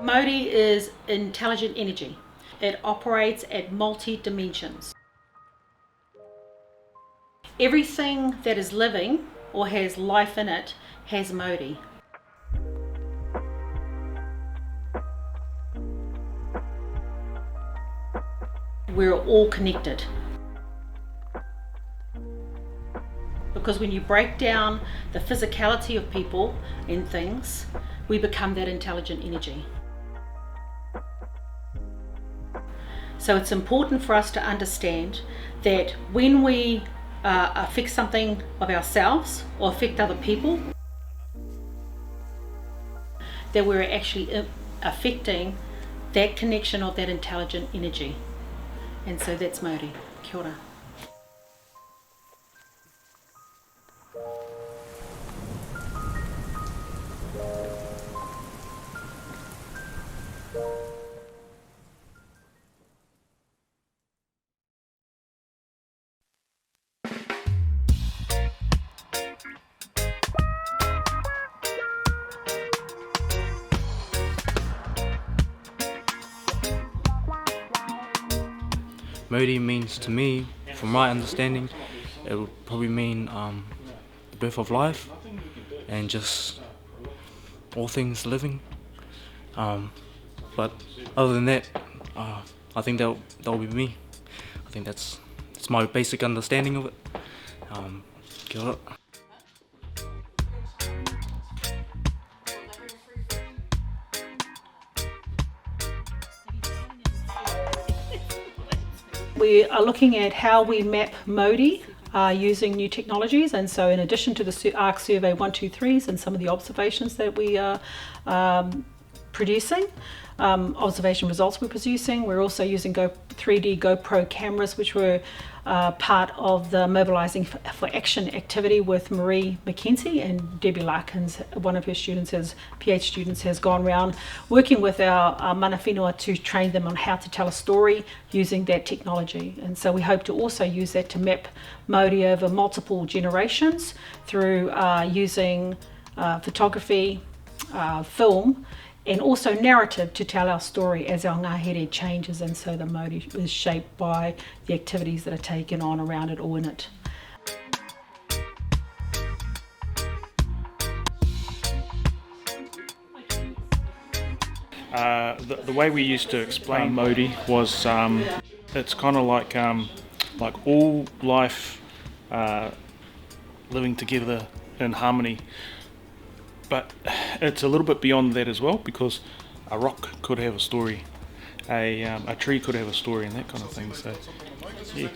Mauri is intelligent energy. It operates at multi-dimensions. Everything that is living or has life in it has Mauri. We're all connected. Because when you break down the physicality of people and things, we become that intelligent energy. So it's important for us to understand that when we affect something of ourselves or affect other people, that we're actually affecting that connection of that intelligent energy. And so that's Mauri. Kia ora. Mauri means to me, from my understanding, it would probably mean the birth of life and just all things living. But other than that, I think that'll be me. I think that's my basic understanding of it. Kia ora. We are looking at how we map Mauri using new technologies, and so in addition to the ARC Survey 123s and some of the observations that we are producing, observation results we're producing, we're also using 3D GoPro cameras, which were part of the Mobilising for Action activity with Marie McKenzie, and Debbie Larkins, one of her students, PhD students, has gone around working with our mana whenua to train them on how to tell a story using that technology. And so we hope to also use that to map Mauri over multiple generations through using photography, film, and also narrative to tell our story as our ngahere changes, and so the Mauri is shaped by the activities that are taken on around it or in it. The way we used to explain Mauri was it's kind of like all life living together in harmony. But it's a little bit beyond that as well, because a rock could have a story, a tree could have a story, and that kind of thing. So, yeah.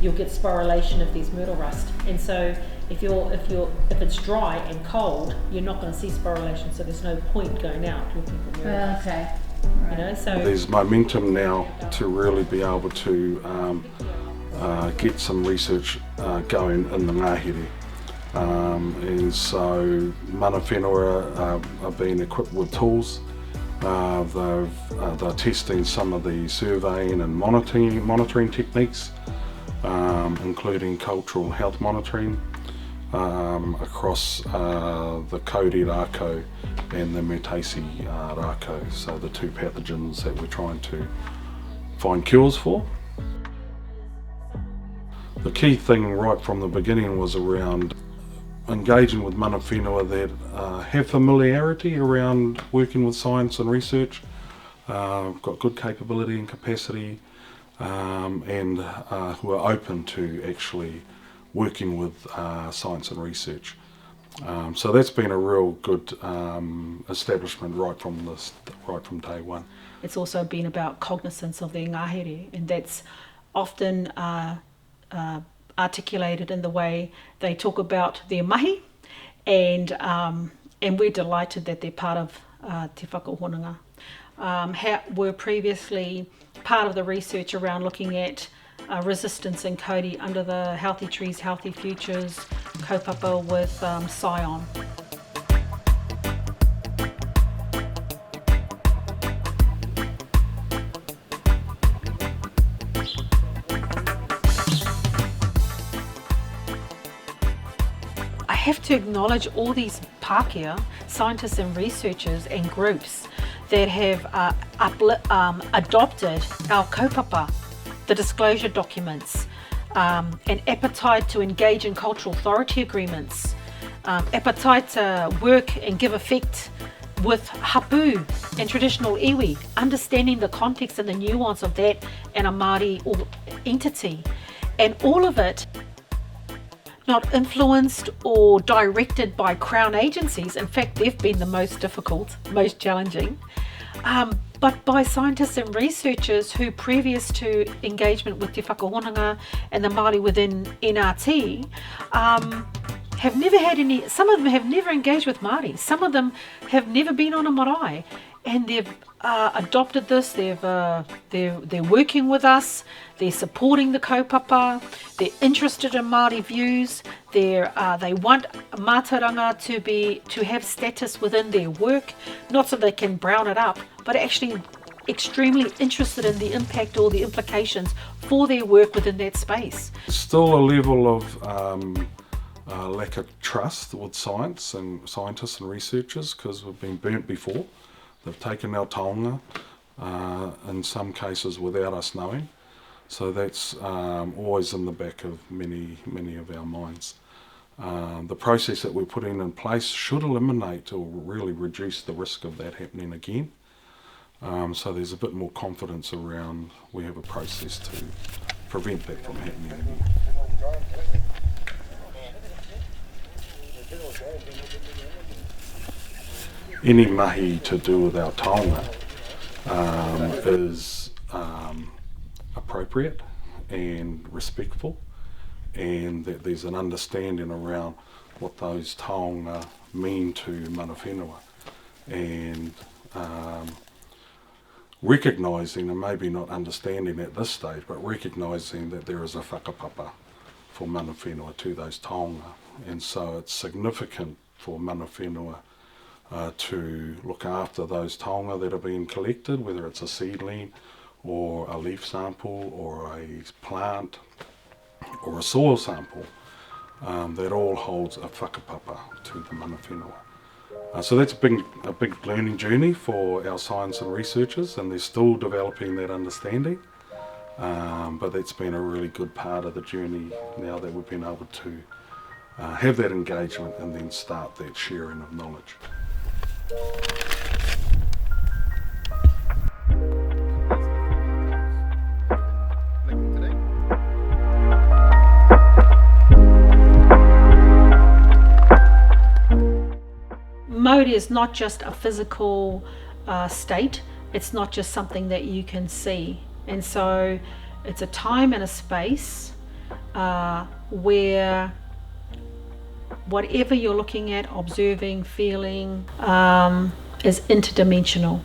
You'll get sporulation of these myrtle rust, and so if it's dry and cold, you're not going to see sporulation, so there's no point going out looking for myrtle rust. Okay. Right. You know, so there's momentum now to really be able to get some research going in the ngahere, and so mana whenua are being equipped with tools. They're testing some of the surveying and monitoring techniques, including cultural health monitoring across the Kauri Rākau and the Mutaisi Rākau, so the two pathogens that we're trying to find cures for. The key thing right from the beginning was around engaging with mana whenua that have familiarity around working with science and research, got good capability and capacity, and who are open to actually working with science and research. So that's been a real good establishment right from day one. It's also been about cognizance of their ngahere, and that's often articulated in the way they talk about their mahi, and we're delighted that they're part of Te Whakahononga. Were previously part of the research around looking at resistance in Kauri under the Healthy Trees, Healthy Futures kaupapa with Scion. I have to acknowledge all these Pākehā, scientists and researchers and groups that have adopted our kaupapa, the disclosure documents, an appetite to engage in cultural authority agreements, appetite to work and give effect with hapu and traditional iwi, understanding the context and the nuance of that and a Māori entity, and all of it not influenced or directed by Crown agencies. In fact, they've been the most difficult, most challenging, but by scientists and researchers who, previous to engagement with Te Whakahononga and the Māori within NRT, have never had any. Some of them have never engaged with Māori. Some of them have never been on a marae, and they've adopted this. They're working with us. They're supporting the kaupapa. They're interested in Māori views. They want mātauranga to have status within their work, not so they can brown it up, but actually extremely interested in the impact or the implications for their work within that space. Still a level of lack of trust with science and scientists and researchers, because we've been burnt before. They've taken our taonga in some cases without us knowing. So that's always in the back of many of our minds. The process that we're putting in place should eliminate or really reduce the risk of that happening again. So there's a bit more confidence around we have a process to prevent that from happening again. Any mahi to do with our taonga is appropriate and respectful, and that there's an understanding around what those taonga mean to mana whenua, and recognising, and maybe not understanding at this stage, but recognising that there is a whakapapa for mana whenua to those taonga, and so it's significant for mana whenua to look after those taonga that are being collected, whether it's a seedling or a leaf sample or a plant or a soil sample, that all holds a whakapapa to the mana whenua. So that's a big learning journey for our science and researchers, and they're still developing that understanding, but that's been a really good part of the journey now that we've been able to have that engagement and then start that sharing of knowledge. Mode is not just a physical state, it's not just something that you can see, and so it's a time and a space where whatever you're looking at, observing, feeling, is interdimensional.